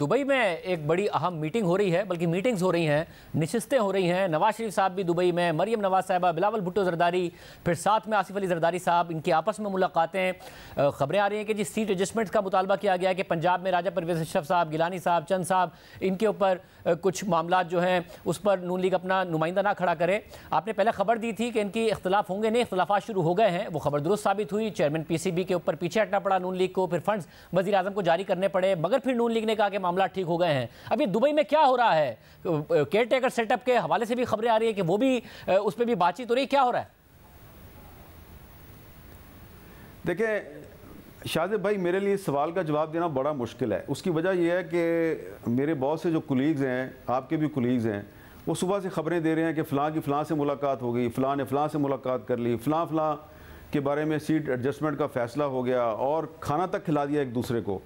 Dubai में एक बड़ी अहम मीटिंग हो रही है, बल्कि मीटिंग्स हो रही हैं, नशिस्तें हो रही हैं। नवाज शरीफ साहब भी दुबई में, मरियम नवाज साहबा, बिलावल भुट्टो जरदारी, फिर साथ में आसिफ अली जरदारी साहब, इनकी आपस में मुलाकातें। खबरें आ रही हैं कि जी सीट एडजस्टमेंट का मुतालबा किया गया कि पंजाब में राजा परवेज़ अशरफ साहब, गिलानी साहब, चंद साहब, इनके ऊपर कुछ मामला जो हैं उस पर नून लीग अपना नुमाइंदा ना खड़ा करे। आपने पहले खबर दी थी कि इनकी इख्तलाफ होंगे नहीं, इख्तलाफात शुरू हो गए हैं। वो खबर दुरुस्त साबित हुई। चेयरमैन PCB के ऊपर पीछे हटना पड़ा नून लीग को, फिर फंड्स वज़ीर आज़म को जारी करने पड़े, मगर फिर नून लीग ने कहा कि मामला ठीक हो गए हैं। अभी दुबई में क्या हो रहा है? केयर टेकर सेटअप के हवाले से भी खबरें आ रही है कि वो भी उस पर भी बातचीत हो रही है। क्या हो रहा है? देखिए शाहिद भाई, मेरे लिए सवाल का जवाब देना बड़ा मुश्किल है। उसकी वजह यह है कि मेरे बहुत से जो कुलीग्स हैं, आपके भी कुलीग्स हैं, वो सुबह से खबरें दे रहे हैं कि फ़लाँ की फ़लाँ से मुलाकात हो गई, फ़लाँ ने फ़लाँ से मुलाकात कर ली, फ़लाँ के बारे में सीट एडजस्टमेंट का फ़ैसला हो गया और खाना तक खिला दिया एक दूसरे को।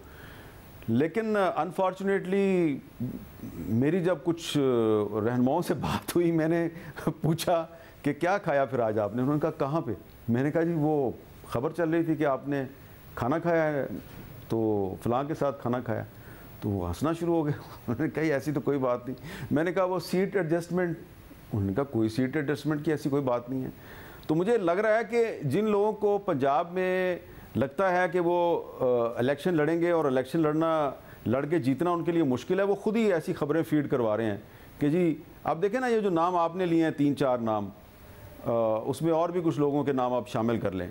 लेकिन अनफॉर्चुनेटली मेरी जब कुछ रहनुमाओं से बात हुई, मैंने पूछा कि क्या खाया फिर आज आपने? उन्होंने कहा कहाँ पे? मैंने कहा जी वो खबर चल रही थी कि आपने खाना खाया है, तो फ़लाँ के साथ खाना खाया। तो वो हंसना शुरू हो गया। उन्होंने कहा ऐसी तो कोई बात नहीं। मैंने कहा वो सीट एडजस्टमेंट, उन्होंने कहा कोई सीट एडजस्टमेंट की ऐसी कोई बात नहीं है। तो मुझे लग रहा है कि जिन लोगों को पंजाब में लगता है कि वो इलेक्शन लड़ेंगे और इलेक्शन लड़ के जीतना उनके लिए मुश्किल है, वो खुद ही ऐसी खबरें फीड करवा रहे हैं कि जी आप देखें ना, ये जो नाम आपने लिए हैं 3-4 नाम, उसमें और भी कुछ लोगों के नाम आप शामिल कर लें,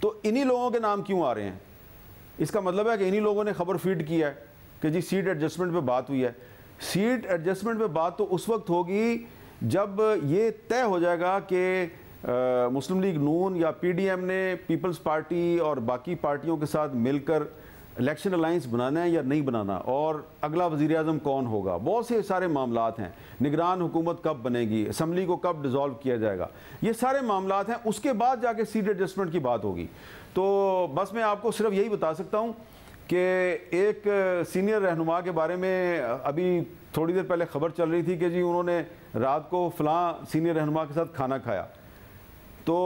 तो इन्हीं लोगों के नाम क्यों आ रहे हैं? इसका मतलब है कि इन्हीं लोगों ने खबर फीड की है कि जी सीट एडजस्टमेंट पे बात हुई है। सीट एडजस्टमेंट पे बात तो उस वक्त होगी जब ये तय हो जाएगा कि मुस्लिम लीग नून या PDM ने पीपल्स पार्टी और बाकी पार्टियों के साथ मिलकर इलेक्शन अलाइंस बनाना है या नहीं बनाना, और अगला वज़ीर आज़म कौन होगा। बहुत से सारे मामलात हैं। निगरान हुकूमत कब बनेगी, असम्बली को कब डिज़ोल्व किया जाएगा, ये सारे मामलात हैं। उसके बाद जाके सीट एडजस्टमेंट की बात होगी। तो बस मैं आपको सिर्फ यही बता सकता हूँ कि एक सीनियर रहनुमा के बारे में अभी थोड़ी देर पहले खबर चल रही थी कि जी उन्होंने रात को फ़लाँ सीनियर रहनुमा के साथ खाना खाया। तो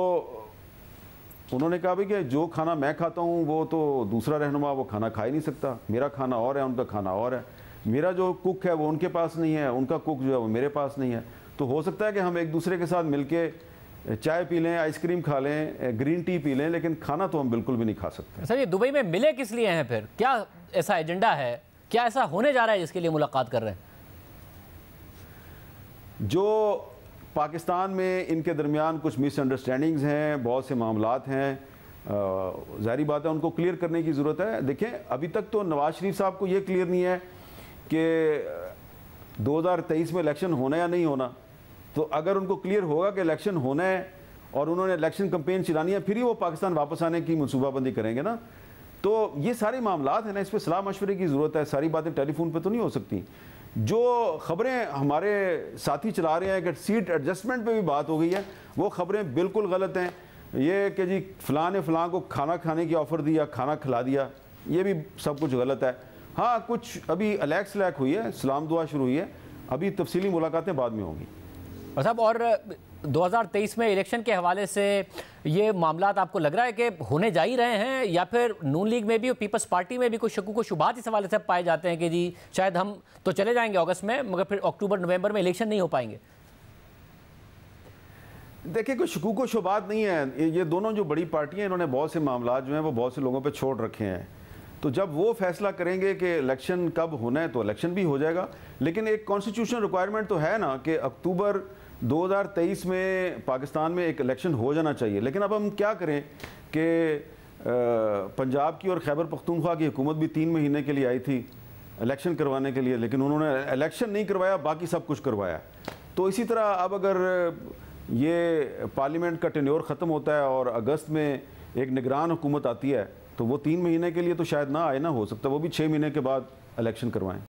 उन्होंने कहा भाई कि जो खाना मैं खाता हूँ वो तो दूसरा रहनुमा वो खाना खा ही नहीं सकता। मेरा खाना और है, उनका खाना और है। मेरा जो कुक है वो उनके पास नहीं है, उनका कुक जो है वो मेरे पास नहीं है। तो हो सकता है कि हम एक दूसरे के साथ मिलके चाय पी लें, आइसक्रीम खा लें, ग्रीन टी पी लें, लेकिन खाना तो हम बिल्कुल भी नहीं खा सकते। सर, ये दुबई में मिले किस लिए हैं फिर? क्या ऐसा एजेंडा है? क्या ऐसा होने जा रहा है जिसके लिए मुलाकात कर रहे हैं? जो पाकिस्तान में इनके दरमियान कुछ मिसअंडरस्टैंडिंग्स हैं, बहुत से मामलात हैं, ज़ाहिरी बात है उनको क्लियर करने की ज़रूरत है। देखें अभी तक तो नवाज शरीफ साहब को ये क्लियर नहीं है कि 2023 में इलेक्शन होना या नहीं होना। तो अगर उनको क्लियर होगा कि इलेक्शन होना है और उन्होंने इलेक्शन कैंपेन चलानी है, फिर ही वो पाकिस्तान वापस आने की मनसूबाबंदी करेंगे ना। तो ये सारे मामलात हैं ना, इस पर सलाह मशवरे की ज़रूरत है। सारी बातें टेलीफोन पर तो नहीं हो सकती। जो खबरें हमारे साथी चला रहे हैं कि सीट एडजस्टमेंट पे भी बात हो गई है, वो खबरें बिल्कुल गलत हैं। ये कि जी फ़लाँ ने फ़लाँ को खाना खाने की ऑफ़र दी या खाना खिला दिया, ये भी सब कुछ गलत है। हाँ, कुछ अभी अलैक सलैक हुई है, सलाम दुआ शुरू हुई है, अभी तफसीली मुलाकातें बाद में होंगी। साहब, और 2023 में इलेक्शन के हवाले से ये मामलात आपको लग रहा है कि होने जा ही रहे हैं, या फिर नून लीग में भी और पीपल्स पार्टी में भी कुछ शकूक व शुबात इस हवाले से पाए जाते हैं कि जी शायद हम तो चले जाएंगे अगस्त में, मगर फिर अक्टूबर नवंबर में इलेक्शन नहीं हो पाएंगे? देखिए कोई शकूक व शुबात नहीं है। ये दोनों जो बड़ी पार्टियां, इन्होंने बहुत से मामलात जो हैं वो बहुत से लोगों पे छोड़ रखे हैं। तो जब वो फैसला करेंगे कि इलेक्शन कब होना है तो इलेक्शन भी हो जाएगा। लेकिन एक कॉन्स्टिट्यूशनल रिक्वायरमेंट तो है ना कि अक्टूबर 2023 में पाकिस्तान में एक इलेक्शन हो जाना चाहिए। लेकिन अब हम क्या करें कि पंजाब की और खैबर पख्तूनख्वा की हुकूमत भी 3 महीने के लिए आई थी इलेक्शन करवाने के लिए, लेकिन उन्होंने इलेक्शन नहीं करवाया, बाकी सब कुछ करवाया। तो इसी तरह अब अगर ये पार्लियामेंट का टेन्योर ख़त्म होता है और अगस्त में एक निगरान हुकूमत आती है, तो वो 3 महीने के लिए तो शायद ना आए, ना हो सकता वो भी 6 महीने के बाद इलेक्शन करवाएं।